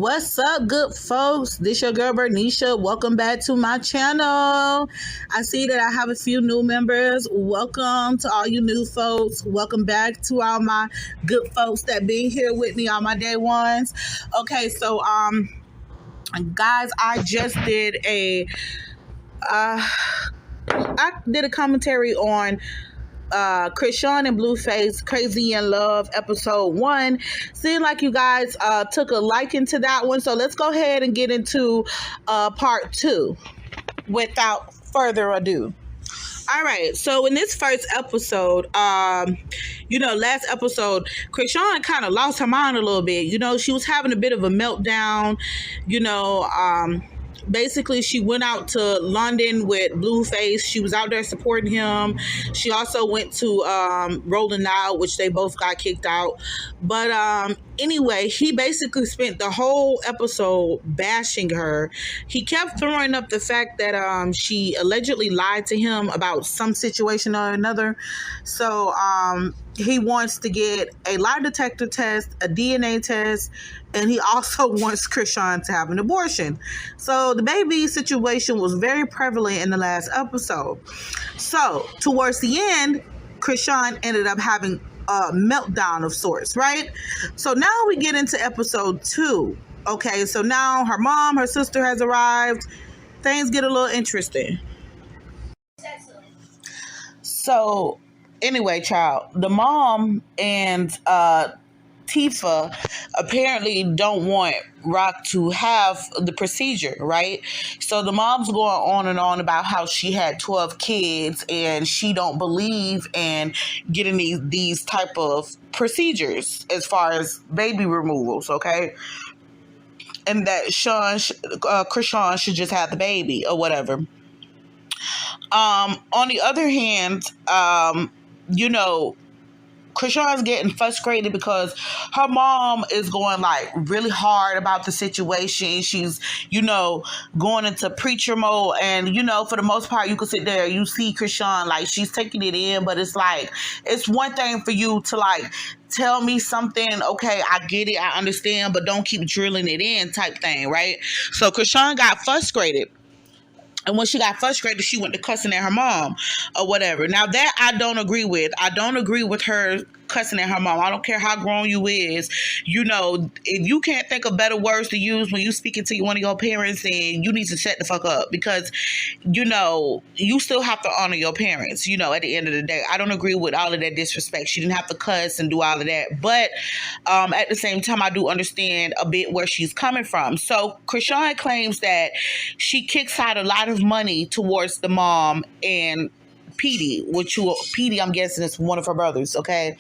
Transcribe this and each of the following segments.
What's up, good folks? This your girl Bernicia. Welcome back to my channel. I see that I have a few new members. Welcome to all you new folks. Welcome back to all my good folks that been here with me, all my day ones. Okay, so guys, I just did I did a commentary on Chrisean and Blueface Crazy in Love episode 1. Seemed like you guys took a liking to that one, so let's go ahead and get into part 2 without further ado. All right, so in this first episode, last episode, Chrisean kind of lost her mind a little bit. She was having a bit of a meltdown. Basically, she went out to London with Blueface. She was out there supporting him. She also went to Rolling Out, which they both got kicked out. But anyway, he basically spent the whole episode bashing her. He kept throwing up the fact that she allegedly lied to him about some situation or another. So he wants to get a lie detector test, a DNA test, and he also wants Chrisean to have an abortion. So the baby situation was very prevalent in the last episode. So towards the end, Chrisean ended up having a meltdown of sorts, right? So now we get into episode 2. Okay, so now her mom, her sister has arrived. Things get a little interesting. So anyway, child, the mom and Tifa apparently don't want Rock to have the procedure, right? So the mom's going on and on about how she had 12 kids and she don't believe in getting these type of procedures as far as baby removals, okay? And that Chrisean should just have the baby or whatever. On the other hand, Chrisean's getting frustrated because her mom is going like really hard about the situation. She's, going into preacher mode. And, for the most part, you can sit there, you see Chrisean, like she's taking it in, but it's like, it's one thing for you to like, tell me something, okay, I get it, I understand, but don't keep drilling it in type thing, right? So Chrisean got frustrated. And when she got frustrated, she went to cussing at her mom or whatever. Now, that I don't agree with. I don't agree with her cussing at her mom. I don't care how grown you is. If you can't think of better words to use when you speaking to one of your parents, then you need to shut the fuck up because, you still have to honor your parents, at the end of the day. I don't agree with all of that disrespect. She didn't have to cuss and do all of that. But at the same time, I do understand a bit where she's coming from. So Chrisean claims that she kicks out a lot of money towards the mom and Petey, Petey, I'm guessing is one of her brothers, okay?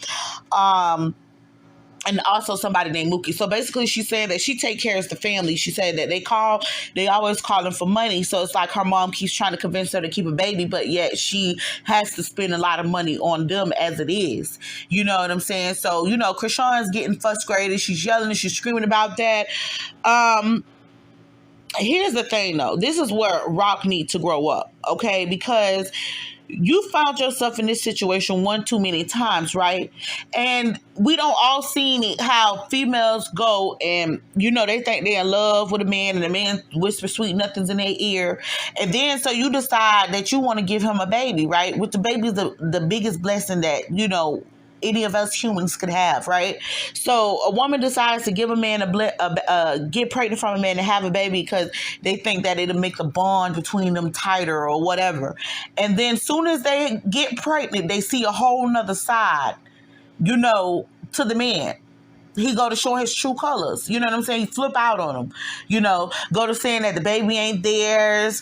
And also somebody named Mookie. So basically she's saying that she take care of the family. She said that they always calling for money. So it's like her mom keeps trying to convince her to keep a baby, but yet she has to spend a lot of money on them as it is. You know what I'm saying? So, Chrisean's getting frustrated. She's yelling and she's screaming about that. Here's the thing, though. This is where Rock needs to grow up, okay? Because you found yourself in this situation one too many times, right? And we don't all see how females go and, they think they're in love with a man and the man whispers sweet nothings in their ear. And then so you decide that you want to give him a baby, right? With the baby's the biggest blessing that, any of us humans could have, right? So a woman decides to give a man get pregnant from a man and have a baby because they think that it'll make the bond between them tighter or whatever. And then soon as they get pregnant, they see a whole nother side, to the man. He go to show his true colors. You know what I'm saying? He flip out on them. Go to saying that the baby ain't theirs,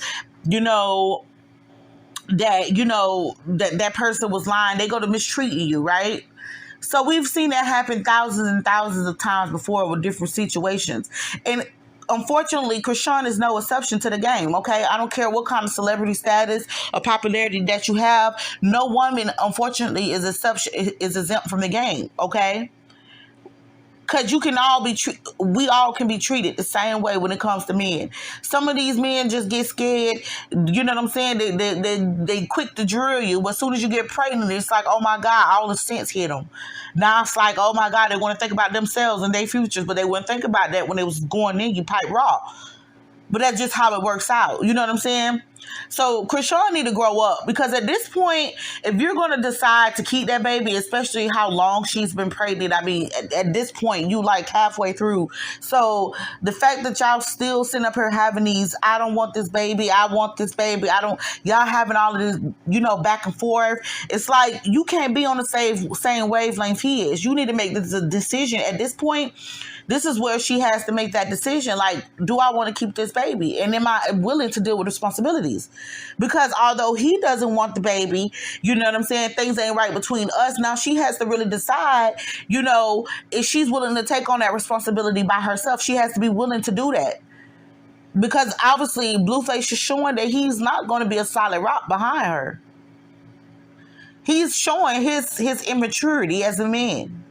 that person was lying. They go to mistreating you, right? So we've seen that happen thousands and thousands of times before with different situations. And unfortunately, Chrisean is no exception to the game, okay? I don't care what kind of celebrity status or popularity that you have. No woman, unfortunately, is exempt from the game, okay? Because you can all we all can be treated the same way when it comes to men. Some of these men just get scared. You know what I'm saying? They quick to drill you. But as soon as you get pregnant, it's like, oh my God, all the sense hit them. Now it's like, oh my God, they want to think about themselves and their futures, but they wouldn't think about that when it was going in you pipe raw. But that's just how it works out. You know what I'm saying? So Chrisean need to grow up, because at this point, if you're going to decide to keep that baby, especially how long she's been pregnant, I mean, at this point, you like halfway through. So the fact that y'all still sitting up here having these, I don't want this baby, I want this baby, y'all having all of this, back and forth. It's like you can't be on the same wavelength he is. You need to make this a decision at this point. This is where she has to make that decision. Like, do I want to keep this baby? And am I willing to deal with responsibilities? Because although he doesn't want the baby, you know what I'm saying? Things ain't right between us. Now she has to really decide, if she's willing to take on that responsibility by herself. She has to be willing to do that. Because obviously Blueface is showing that he's not going to be a solid rock behind her. He's showing his immaturity as a man.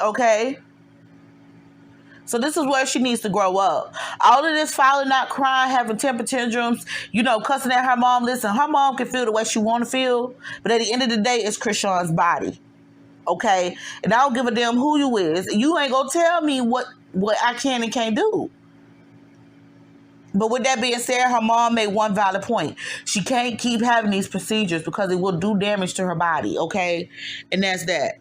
Okay? So this is where she needs to grow up. All of this filing out, crying, having temper tantrums, cussing at her mom. Listen, her mom can feel the way she want to feel, but at the end of the day, it's Chrisean's body. Okay? And I don't give a damn who you is. You ain't gonna tell me what I can and can't do. But with that being said, her mom made one valid point. She can't keep having these procedures because it will do damage to her body. Okay? And that's that.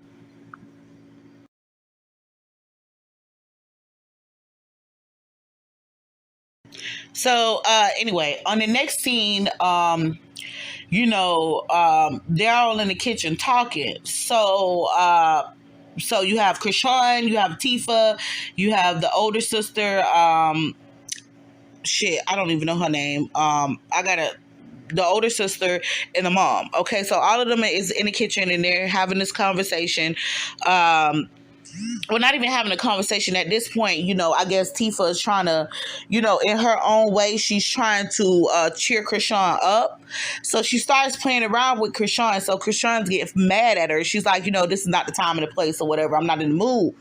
So anyway, on the next scene, they're all in the kitchen talking. So you have Chrisean, you have Tifa, you have the older sister. I don't even know her name. The older sister and the mom. Okay, so all of them is in the kitchen and they're having this conversation. Well, not even having a conversation at this point. I guess Tifa is trying to, in her own way, she's trying to cheer Chrisean up. So she starts playing around with Chrisean. So Chrisean's getting mad at her. She's like, this is not the time and the place or whatever. I'm not in the mood.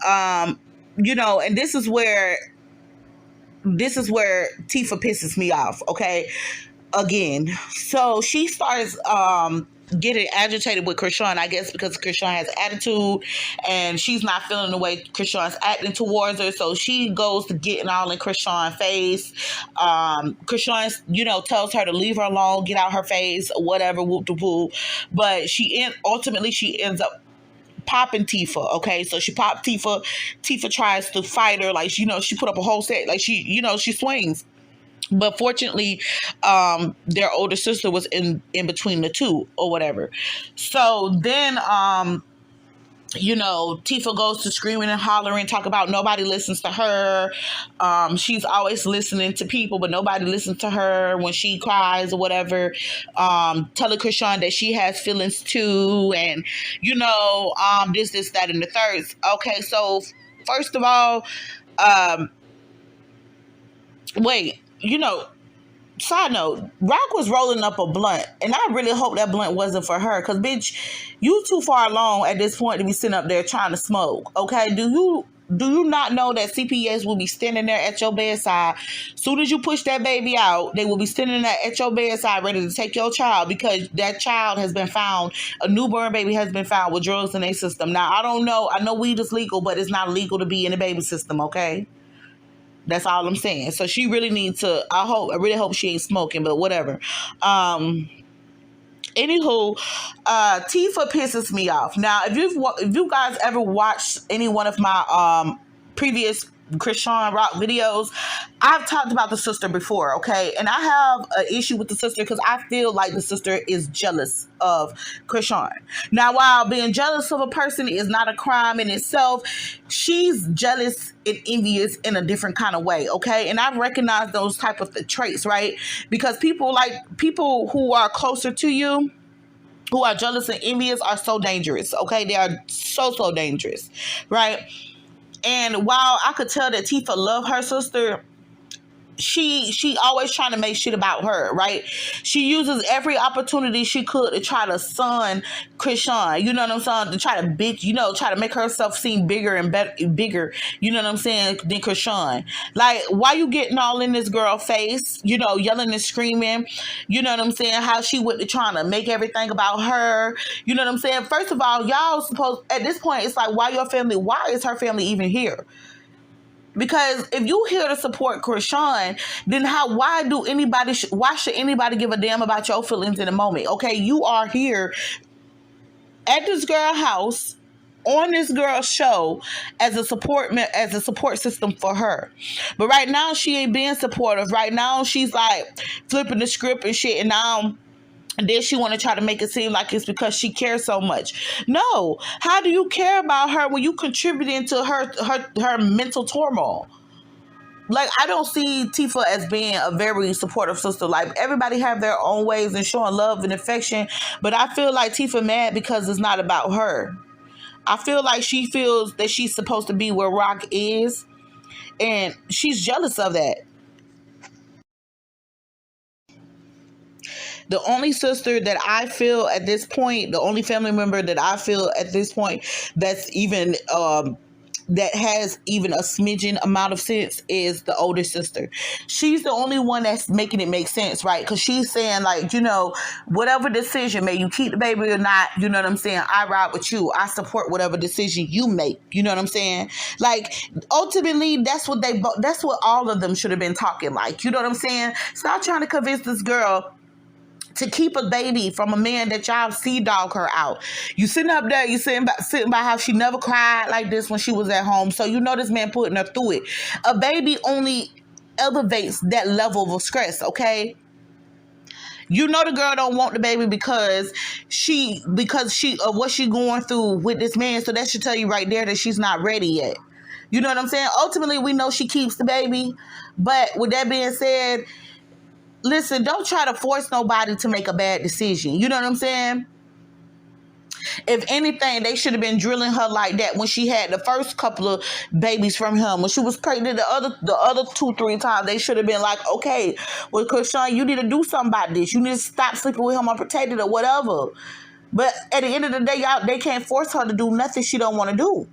And this is where Tifa pisses me off. Okay. Again. So she starts getting agitated with Chrisean, I guess because Chrisean has attitude and she's not feeling the way Chrisean's acting towards her. So she goes to getting all in Chrisean's face. Chrisean, tells her to leave her alone, get out her face, whatever, whoop de whoop. But ultimately she ends up popping Tifa. Okay, so she popped Tifa. Tifa tries to fight her, like she put up a whole set, like she swings. But fortunately, their older sister was in between the two or whatever. So then, Tifa goes to screaming and hollering, talk about nobody listens to her. She's always listening to people, but nobody listens to her when she cries or whatever. Telling Chrisean that she has feelings too. And, this, that, and the third. Okay, so first of all, wait. Side note, Rock was rolling up a blunt, and I really hope that blunt wasn't for her, because, bitch, you too far along at this point to be sitting up there trying to smoke, okay? Do you not know that CPS will be standing there at your bedside? Soon as you push that baby out, they will be standing there at your bedside ready to take your child, because that child has been found, a newborn baby has been found with drugs in their system. Now, I don't know, I know weed is legal, but it's not legal to be in the baby system, okay? That's all I'm saying. So she really needs to, I really hope she ain't smoking, but whatever. Anywho, Tifa pisses me off. Now, if you guys ever watched any one of my previous Chrisean Rock videos, I've talked about the sister before, okay? And I have an issue with the sister because I feel like the sister is jealous of Chrisean. Now, while being jealous of a person is not a crime in itself, she's jealous and envious in a different kind of way, okay? And I recognize those type of traits, right? Because people who are closer to you, who are jealous and envious, are so dangerous, okay? They are so dangerous, right? And while I could tell that Tifa loved her sister, she always trying to make shit about her, right? She uses every opportunity she could to try to sun Chrisean, you know what I'm saying? To try to bitch, try to make herself seem bigger and bigger, you know what I'm saying, than Chrisean. Like, why you getting all in this girl face, yelling and screaming, you know what I'm saying? How she went to trying to make everything about her, you know what I'm saying? First of all, y'all supposed, at this point, it's like, why is her family even here? Because if you here to support Chrisean, then why should anybody give a damn about your feelings in a moment? Okay, you are here at this girl house on this girl's show as a support system for her. But right now she ain't being supportive. Right now she's like flipping the script and shit, and now and then she want to try to make it seem like it's because she cares so much. No. How do you care about her when you contributing to her mental turmoil? Like, I don't see Tifa as being a very supportive sister. Like, everybody have their own ways in showing love and affection. But I feel like Tifa mad because it's not about her. I feel like she feels that she's supposed to be where Rock is. And she's jealous of that. The only sister that I feel at this point, the only family member that I feel at this point that's even that has even a smidgen amount of sense is the older sister. She's the only one that's making it make sense, right? Because she's saying, like, whatever decision, may you keep the baby or not, you know what I'm saying? I ride with you. I support whatever decision you make. You know what I'm saying? Like, ultimately, that's what all of them should have been talking like. You know what I'm saying? Stop trying to convince this girl to keep a baby from a man that y'all see dog her out. You sitting up there, you sitting by how she never cried like this when she was at home. So this man putting her through it. A baby only elevates that level of stress, okay? The girl don't want the baby because of what she going through with this man. So that should tell you right there that she's not ready yet. You know what I'm saying? Ultimately, we know she keeps the baby. But with that being said, listen, don't try to force nobody to make a bad decision. You know what I'm saying? If anything, they should have been drilling her like that when she had the first couple of babies from him. When she was pregnant the other 2-3 times, they should have been like, okay, well, Chrisean, you need to do something about this. You need to stop sleeping with him unprotected or whatever. But at the end of the day, they can't force her to do nothing she don't want to do.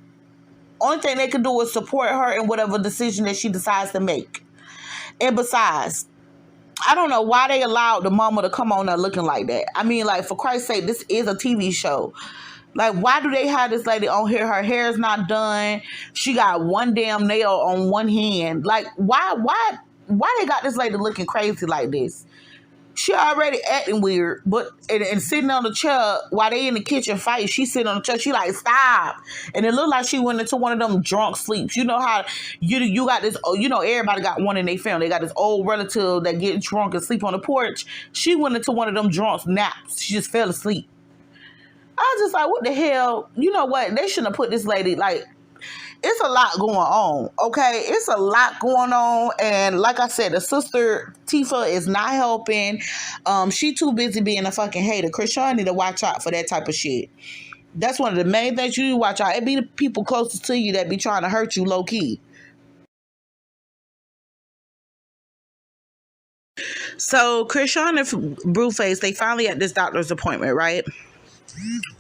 Only thing they can do is support her in whatever decision that she decides to make. And besides, I don't know why they allowed the mama to come on there looking like that. I mean, like, for Christ's sake, this is a TV show. Like, why do they have this lady on here? Her hair's not done. She got one damn nail on one hand. Like, why they got this lady looking crazy like this? She already acting weird, but and sitting on the chair while they in the kitchen fighting, she sitting on the chair. She like, stop. And it looked like she went into one of them drunk sleeps. You know how you got this, everybody got one in their family. They got this old relative that get drunk and sleep on the porch. She went into one of them drunk naps. She just fell asleep. I was just like, what the hell? You know what? They shouldn't have put this lady, like, it's a lot going on, okay? It's a lot going on, and like I said, the sister, Tifa, is not helping. She too busy being a fucking hater. Chrisean need to watch out for that type of shit. That's one of the main things you need to watch out. It be the people closest to you that be trying to hurt you low-key. So, Chrisean and Blueface, they finally at this doctor's appointment, right?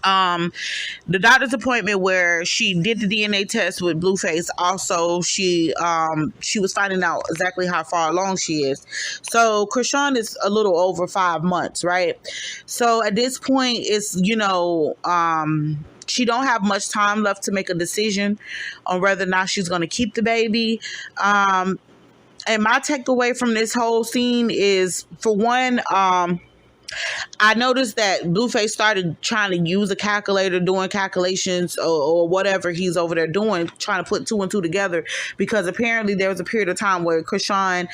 The doctor's appointment where she did the DNA test with Blueface. Also, she was finding out exactly how far along she is. So Chrisean is a little over 5 months, right? So at this point, it's she don't have much time left to make a decision on whether or not she's going to keep the baby. And my takeaway from this whole scene is, for one, I noticed that Blueface started trying to use a calculator, doing calculations or whatever he's over there doing, trying to put 2 and 2 together, because apparently there was a period of time where Chrisean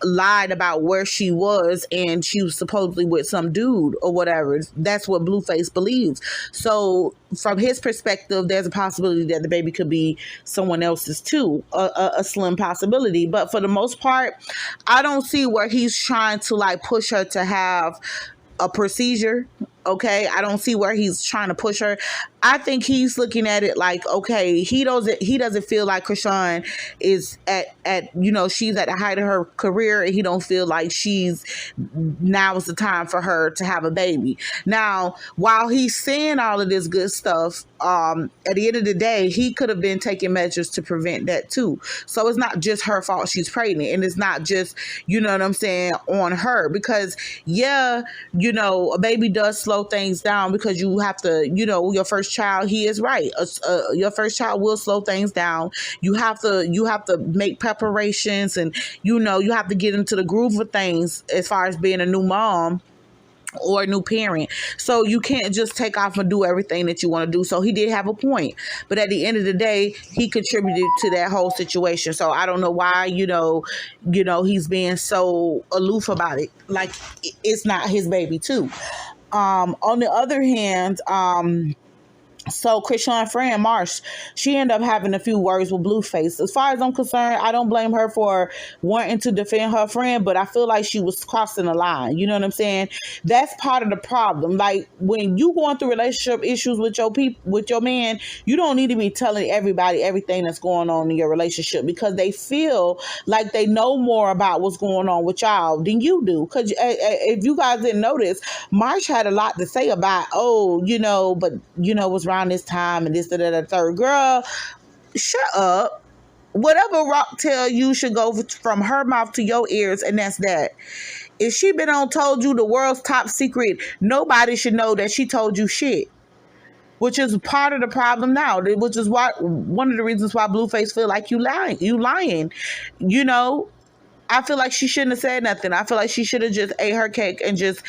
lied about where she was, and she was supposedly with some dude or whatever. That's what Blueface believes. So from his perspective, there's a possibility that the baby could be someone else's too, a slim possibility. But for the most part, I don't see where he's trying to like push her to have a procedure Okay, I don't see where he's trying to push her. I think he's looking at it like, okay, he doesn't feel like Chrisean is at she's at the height of her career, and he don't feel like she's now is the time for her to have a baby. Now, while he's saying all of this good stuff, at the end of the day, he could have been taking measures to prevent that too. So it's not just her fault she's pregnant, and it's not just, you know what I'm saying, on her, because yeah, a baby does slow things down, because you have to, your first child, he is right. Your first child will slow things down. You have to make preparations, and you have to get into the groove of things as far as being a new mom or a new parent. So you can't just take off and do everything that you want to do. So he did have a point. But at the end of the day, he contributed to that whole situation. So I don't know why, he's being so aloof about it. Like, it's not his baby too. On the other hand, so Chrisean's friend Marsh, she ended up having a few words with Blueface. As far as I'm concerned, I don't blame her for wanting to defend her friend, but I feel like she was crossing the line. You know what I'm saying? That's part of the problem. Like, when you going through relationship issues with your man, you don't need to be telling everybody everything that's going on in your relationship, because they feel like they know more about what's going on with y'all than you do. Because if you guys didn't notice, Marsh had a lot to say about, but what's around this time and this, that, and the third. Girl, shut up. Whatever Rock tell you should go from her mouth to your ears, and that's that. If she been on told you the world's top secret, nobody should know that she told you shit. Which is part of the problem now. Which is one of the reasons why Blueface feel like you lying. I feel like she shouldn't have said nothing. I feel like she should have just ate her cake and just,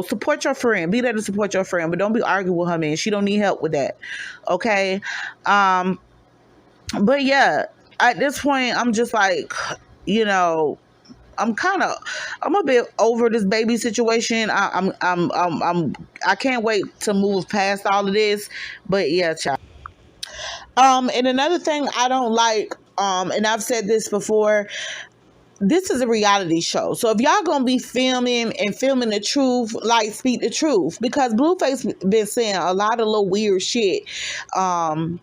support your friend. Be there to support your friend, but don't be arguing with her, man. She don't need help with that. Okay? But yeah, at this point, I'm just like, I'm a bit over this baby situation. I can't wait to move past all of this. But yeah, child. And another thing I don't like, and I've said this before, this is a reality show. So if y'all gonna be filming the truth, like, speak the truth. Because Blueface been saying a lot of little weird shit in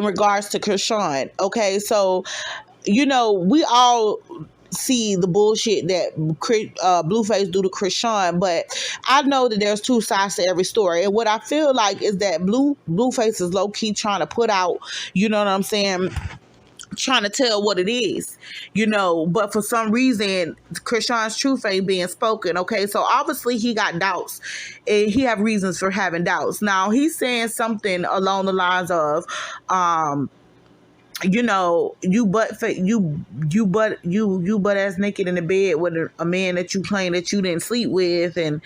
regards to Chrisean. Okay, so we all see the bullshit that Blueface do to Chrisean, but I know that there's two sides to every story. And what I feel like is that Blueface is low-key trying to put out, you know what I'm saying, trying to tell what it is, but for some reason Chrisean's truth ain't being spoken. Okay, so obviously he got doubts, and he have reasons for having doubts. Now he's saying something along the lines of you butt ass naked in the bed with a man that you claim that you didn't sleep with, and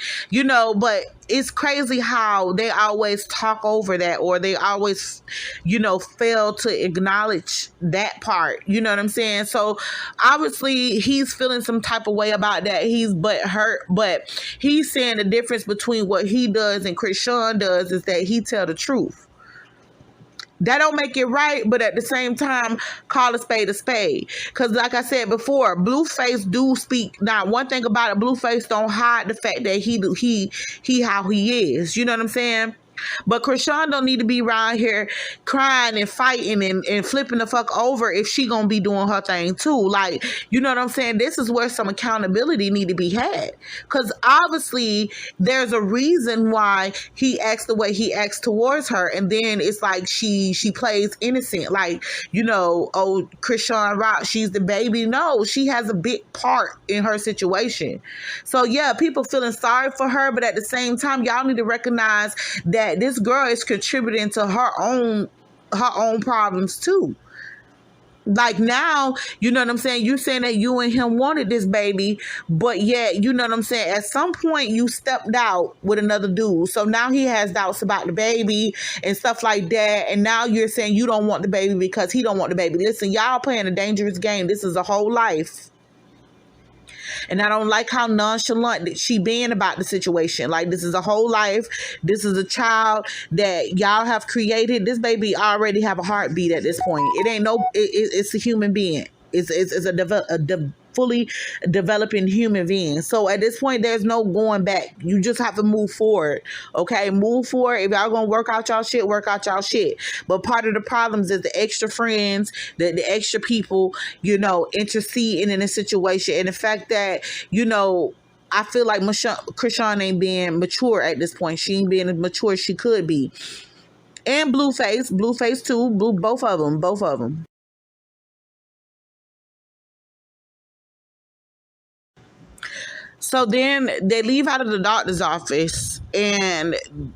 but it's crazy how they always talk over that, or they always fail to acknowledge that part. You know what I'm saying? So obviously he's feeling some type of way about that. He's hurt, but he's saying the difference between what he does and Chrisean does is that he tell the truth. That don't make it right, but at the same time, call a spade a spade. Because like I said before, Blueface do speak. Now, one thing about it, Blueface don't hide the fact that he how he is. You know what I'm saying? But Chrisean don't need to be around here crying and fighting and flipping the fuck over if she gonna be doing her thing too. Like, you know what I'm saying? This is where some accountability need to be had. Because obviously there's a reason why he acts the way he acts towards her. And then it's like she plays innocent. Like, oh, Chrisean Rock, she's the baby. No, she has a big part in her situation. So yeah, people feeling sorry for her. But at the same time, y'all need to recognize that this girl is contributing to her own problems too. Like, now, you know what I'm saying? You're saying that you and him wanted this baby, but yet, you know what I'm saying? At some point, you stepped out with another dude. So now he has doubts about the baby and stuff like that. And now you're saying you don't want the baby because he don't want the baby. Listen, y'all playing a dangerous game. This is a whole life. And I don't like how nonchalant she being about the situation. Like, this is a whole life. This is a child that y'all have created. This baby already have a heartbeat at this point. It ain't it's a human being. It's a fully developing human being. So at this point, there's no going back. You just have to move forward. Okay, move forward. If y'all gonna work out y'all shit, work out y'all shit. But part of the problems is the extra friends, the extra people, interceding in a situation, and the fact that I feel like Chrisean ain't being mature at this point. She ain't being as mature as she could be. And Blueface too, both of them. So then they leave out of the doctor's office, and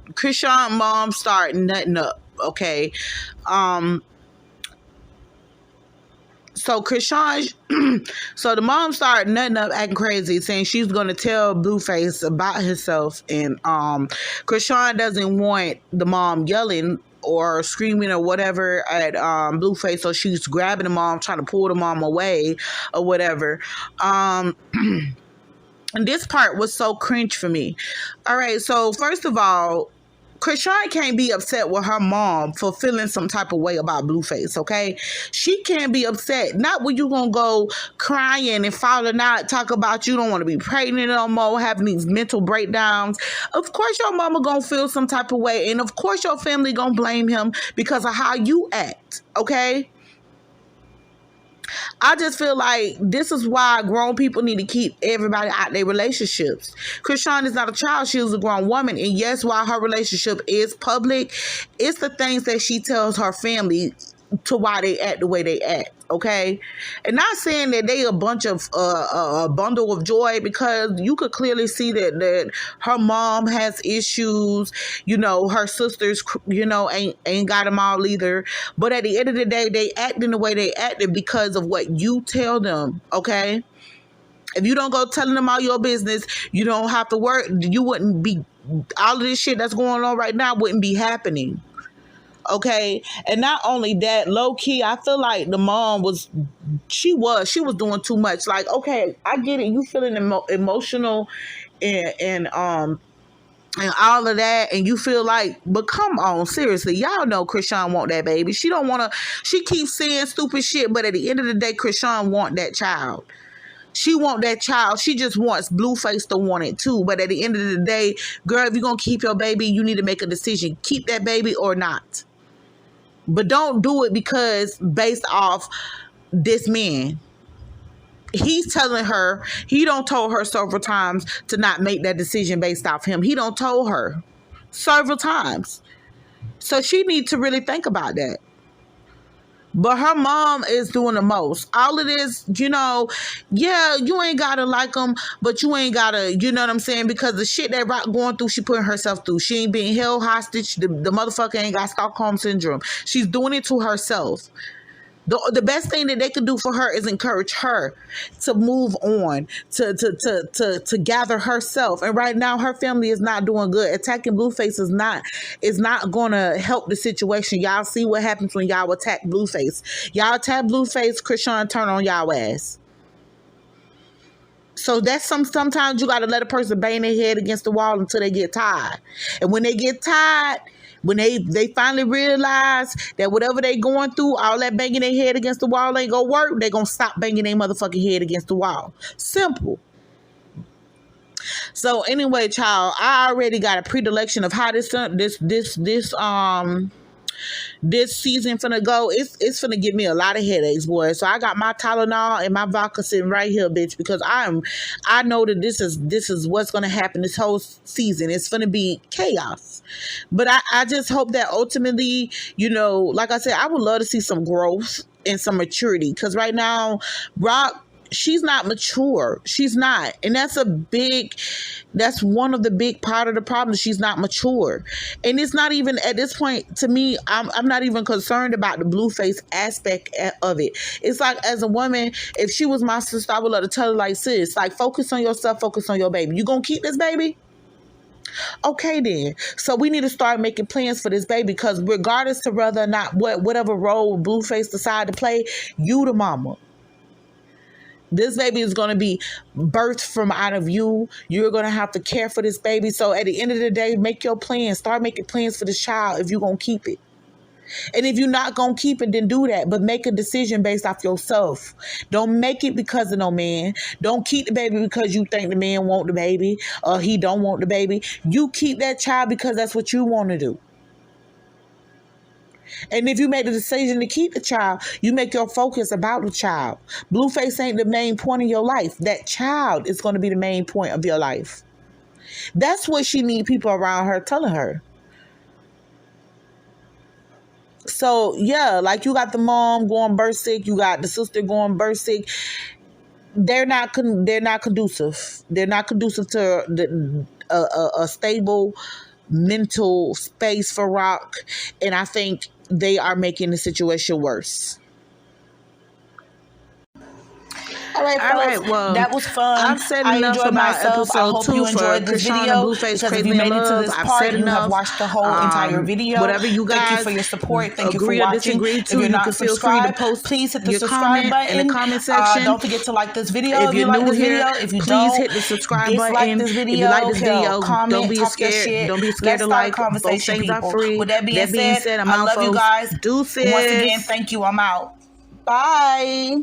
Chrisean mom start nutting up. Okay, so Chrisean, so the mom started nutting up, acting crazy, saying she's gonna tell Blueface about himself, and Chrisean doesn't want the mom yelling or screaming or whatever at Blueface, so she's grabbing the mom, trying to pull the mom away or whatever. And this part was so cringe for me. All right, so first of all, Chrisean can't be upset with her mom for feeling some type of way about Blueface, okay? She can't be upset. Not when you gonna go crying and falling out, talk about you don't want to be pregnant no more, having these mental breakdowns. Of course your mama gonna feel some type of way, and of course your family gonna blame him because of how you act, okay? I just feel like this is why grown people need to keep everybody out their relationships. Chrisean is not a child. She was a grown woman. And yes, while her relationship is public, it's the things that she tells her family to why they act the way they act, okay? And not saying that they a bunch of a bundle of joy, because you could clearly see that her mom has issues, her sisters, ain't got them all either. But at the end of the day, they acting the way they acted because of what you tell them, okay? If you don't go telling them all your business, you don't have to work. You wouldn't be, all of this shit that's going on right now wouldn't be happening. Okay, and not only that, low key, I feel like the mom was doing too much. Like, okay, I get it, you feeling emotional and all of that, and you feel like, but come on, seriously, y'all know Chrisean want that baby. She don't want to. She keeps saying stupid shit, but at the end of the day, Chrisean want that child. She want that child. She just wants Blueface to want it too. But at the end of the day, girl, if you're gonna keep your baby, you need to make a decision: keep that baby or not. But don't do it because based off this man. He's telling her, he don't told her several times to not make that decision based off him. He don't told her several times. So she needs to really think about that. But her mom is doing the most. All of this, yeah, you ain't gotta like them, but you ain't gotta, you know what I'm saying? Because the shit that Rock going through, she putting herself through. She ain't being held hostage. The motherfucker ain't got Stockholm syndrome. She's doing it to herself. The best thing that they could do for her is encourage her to move on, to gather herself. And right now, her family is not doing good. Attacking Blueface is not going to help the situation. Y'all see what happens when y'all attack Blueface. Y'all attack Blueface, Chrisean turn on y'all ass. So that's sometimes you got to let a person bang their head against the wall until they get tired. And when they get tired, when they finally realize that whatever they going through, all that banging their head against the wall ain't gonna work, they gonna stop banging their motherfucking head against the wall. Simple. So anyway, child, I already got a predilection of how this season finna go. It's finna give me a lot of headaches, boy. So I got my Tylenol and my vodka sitting right here, bitch, because I know that this is what's gonna happen this whole season. It's gonna be chaos. But I just hope that ultimately, like I said, I would love to see some growth and some maturity. Because right now, Rock, she's not mature. She's not. And that's one of the big part of the problem. She's not mature. And it's not even, at this point, to me, I'm not even concerned about the Blueface aspect of it. It's like, as a woman, if she was my sister, I would love to tell her, like, sis, like, focus on yourself, focus on your baby. You gonna keep this baby? Okay then. So we need to start making plans for this baby, because regardless to whether or not whatever role Blueface decide to play, you the mama. This baby is going to be birthed from out of you. You're going to have to care for this baby. So at the end of the day, make your plans. Start making plans for this child if you're going to keep it. And if you're not going to keep it, then do that. But make a decision based off yourself. Don't make it because of no man. Don't keep the baby because you think the man want the baby or he don't want the baby. You keep that child because that's what you want to do. And if you make the decision to keep the child, you make your focus about the child. Blueface ain't the main point of your life. That child is going to be the main point of your life. That's what she need people around her telling her. So yeah, like you got the mom going birth sick, you got the sister going birth sick. They're not conducive. They're not conducive to a stable mental space for Rock, and I think they are making the situation worse. All right, well, that was fun. I've said enough enjoyed about myself. I hope you enjoyed this Chrisean video. Blueface, Because if you made it to this part, you have watched the whole entire video. Whatever you guys thank you for your support. Thank you for agree or watching. disagree to, if you're not can feel free to subscribed, post please hit the your subscribe button in the comment section. Don't forget to like this video if you like new this here, video. If you please don't, hit the subscribe dislike button. this video. If you like this video, comment, don't be talk scared. Don't be Let's scared to start like. a conversation, Both things people. are free. With that being said, I'm I out, love folks. you guys. Deuces. Once again, thank you. I'm out. Bye.